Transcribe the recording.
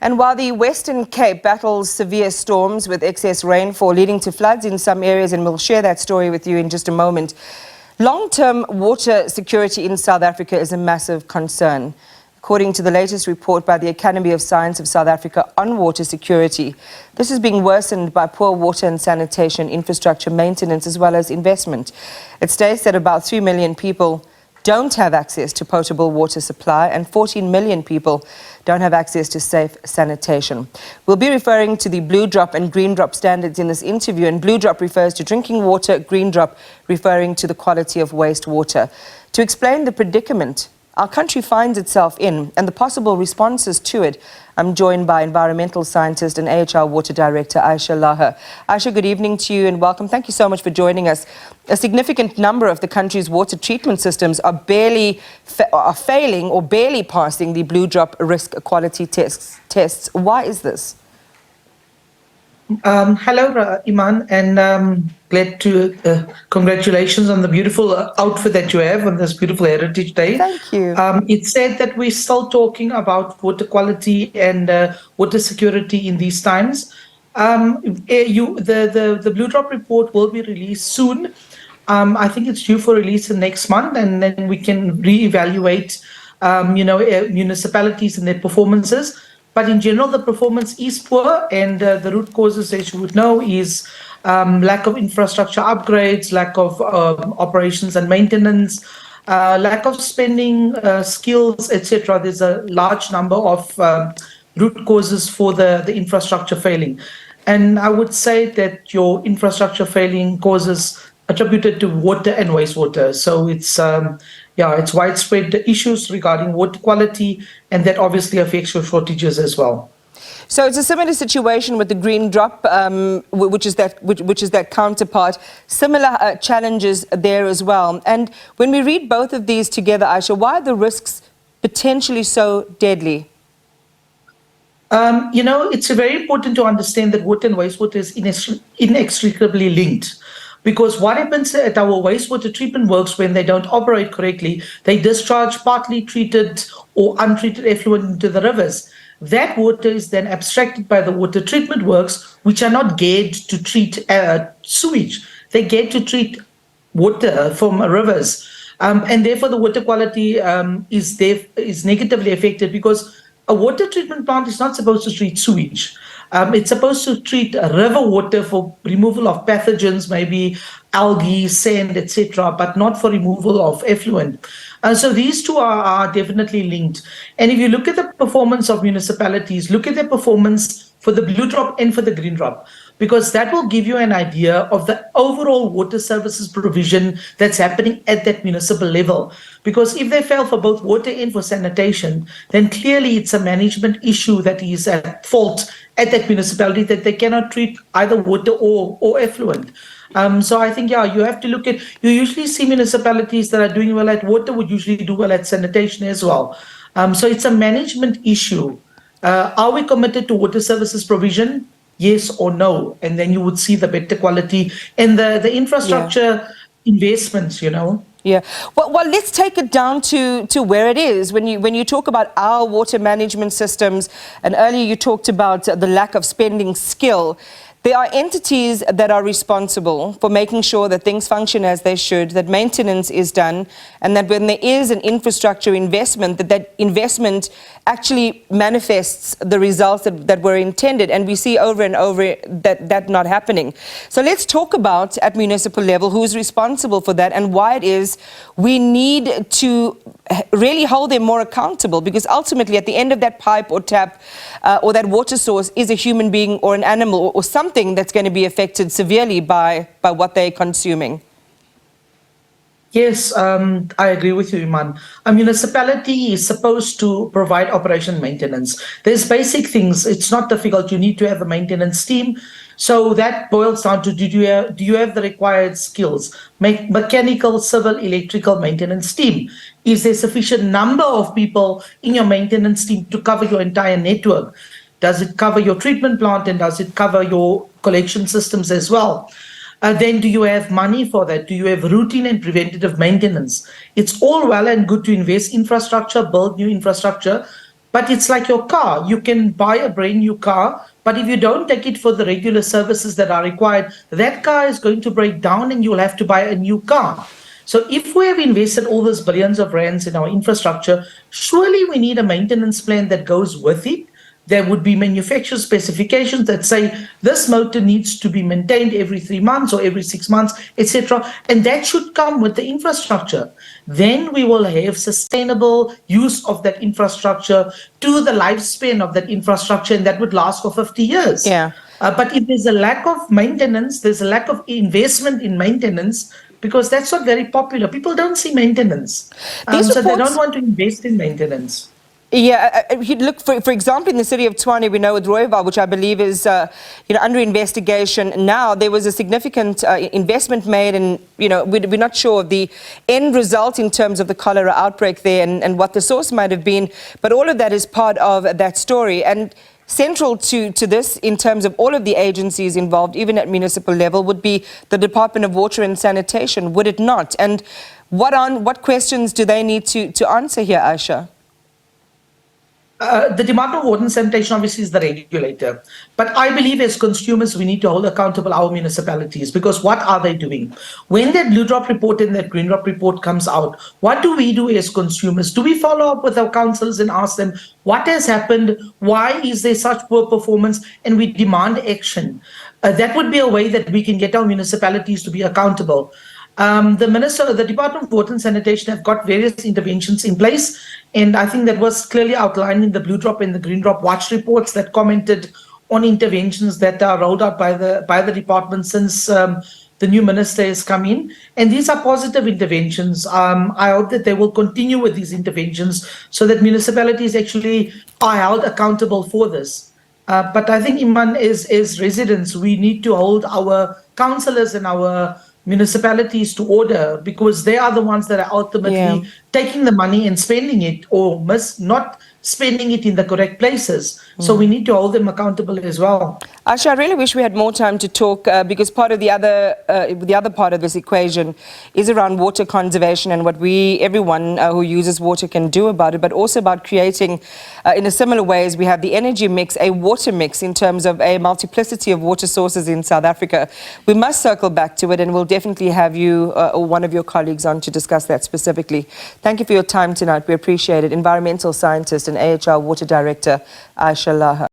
And while the Western Cape battles severe storms with excess rainfall leading to floods in some areas, and we'll share that story with you in just a moment, long-term water security in South Africa is a massive concern. According to the latest report by the Academy of Science of South Africa on water security, this is being worsened by poor water and sanitation infrastructure maintenance as well as investment. It states that about 3 million people don't have access to potable water supply and 14 million people don't have access to safe sanitation. We'll be referring to the blue drop and green drop standards in this interview, and blue drop refers to drinking water, green drop referring to the quality of wastewater. To explain the predicament our country finds itself in and the possible responses to it, I'm joined by environmental scientist and AHR Water Director Ayesha Laher. Ayesha, good evening to you and welcome. Thank you so much for joining us. A significant number of the country's water treatment systems are failing or barely passing the blue drop risk quality tests. Why is this? Hello, Iman, and glad to congratulations on the beautiful outfit that you have on this beautiful Heritage Day. Thank you. It's said that we're still talking about water quality and water security in these times. The Blue Drop report will be released soon. I think it's due for release in next month, and then we can reevaluate, municipalities and their performances. But in general, the performance is poor, and the root causes, as you would know, is lack of infrastructure upgrades, lack of operations and maintenance, lack of spending, skills, etc. There's a large number of root causes for the infrastructure failing. And I would say that your infrastructure failing causes attributed to water and wastewater. So it's widespread issues regarding water quality, and that obviously affects your shortages as well. So it's a similar situation with the green drop, which is that counterpart. Similar challenges there as well. And when we read both of these together, Ayesha, why are the risks potentially so deadly? It's very important to understand that water and wastewater is inextricably linked. Because what happens at our wastewater treatment works when they don't operate correctly, they discharge partly treated or untreated effluent into the rivers. That water is then abstracted by the water treatment works, which are not geared to treat sewage. They're geared to treat water from rivers. And therefore, the water quality is negatively affected because a water treatment plant is not supposed to treat sewage. It's supposed to treat river water for removal of pathogens, maybe algae, sand, etc., but not for removal of effluent. So these two are definitely linked. And if you look at the performance of municipalities, look at their performance for the blue drop and for the green drop, because that will give you an idea of the overall water services provision that's happening at that municipal level. Because if they fail for both water and for sanitation, then clearly it's a management issue that is at fault at that municipality, that they cannot treat either water or effluent. So I think, you have to look at, you usually see municipalities that are doing well at water would usually do well at sanitation as well. So it's a management issue. Are we committed to water services provision? Yes or no? And then you would see the better quality and the infrastructure investments, Yeah. Well, let's take it down to where it is. When you talk about our water management systems, and earlier you talked about the lack of spending skill, there are entities that are responsible for making sure that things function as they should, that maintenance is done, and that when there is an infrastructure investment, that investment actually manifests the results that were intended. And we see over and over that not happening. So let's talk about, at municipal level, who's responsible for that and why it is we need to really hold them more accountable, because ultimately at the end of that pipe or tap or that water source is a human being or an animal or something that's going to be affected severely by what they're consuming. Yes, I agree with you, Iman. A municipality is supposed to provide operation maintenance. There's basic things. It's not difficult. You need to have a maintenance team. So that boils down to, do you have the required skills? Mechanical, civil, electrical maintenance team. Is there sufficient number of people in your maintenance team to cover your entire network? Does it cover your treatment plant, and does it cover your collection systems as well? Then do you have money for that? Do you have routine and preventative maintenance? It's all well and good to invest infrastructure, build new infrastructure, But it's like your car. You can buy a brand new car, but if you don't take it for the regular services that are required, that car is going to break down and you'll have to buy a new car. So if we have invested all those billions of rands in our infrastructure, surely we need a maintenance plan that goes with it. There would be manufacturer specifications that say this motor needs to be maintained every 3 months or every 6 months, etc. And that should come with the infrastructure. Then we will have sustainable use of that infrastructure to the lifespan of that infrastructure, and that would last for 50 years. Yeah. But if there's a lack of maintenance, there's a lack of investment in maintenance, because that's not very popular. People don't see maintenance. So they don't want to invest in maintenance. Yeah, look, for example, in the city of Tshwane, we know with Rooiwal, which I believe is under investigation now, there was a significant investment made, and we're not sure of the end result in terms of the cholera outbreak there and what the source might have been, but all of that is part of that story. And central to this, in terms of all of the agencies involved, even at municipal level, would be the Department of Water and Sanitation, would it not? And what questions do they need to answer here, Ayesha? The Department of Water and Sanitation obviously is the regulator. But I believe as consumers, we need to hold accountable our municipalities, because what are they doing? When that blue drop report and that green drop report comes out, what do we do as consumers? Do we follow up with our councils and ask them, what has happened? Why is there such poor performance? And we demand action. That would be a way that we can get our municipalities to be accountable. The Department of Water and Sanitation have got various interventions in place, and I think that was clearly outlined in the Blue Drop and the Green Drop Watch reports that commented on interventions that are rolled out by the department since the new minister has come in. And these are positive interventions. I hope that they will continue with these interventions so that municipalities actually are held accountable for this. But I think, Iman, as residents, we need to hold our councillors and our municipalities to order, because they are the ones that are ultimately taking the money and spending it, or not spending it in the correct places. So we need to hold them accountable as well. Ayesha, I really wish we had more time to talk because part of the other part of this equation is around water conservation and what everyone who uses water can do about it, but also about creating, in a similar way as we have the energy mix, a water mix in terms of a multiplicity of water sources in South Africa. We must circle back to it, and we'll definitely have you or one of your colleagues on to discuss that specifically. Thank you for your time tonight. We appreciate it. Environmental scientist and AHR Water Director, Ayesha Laher.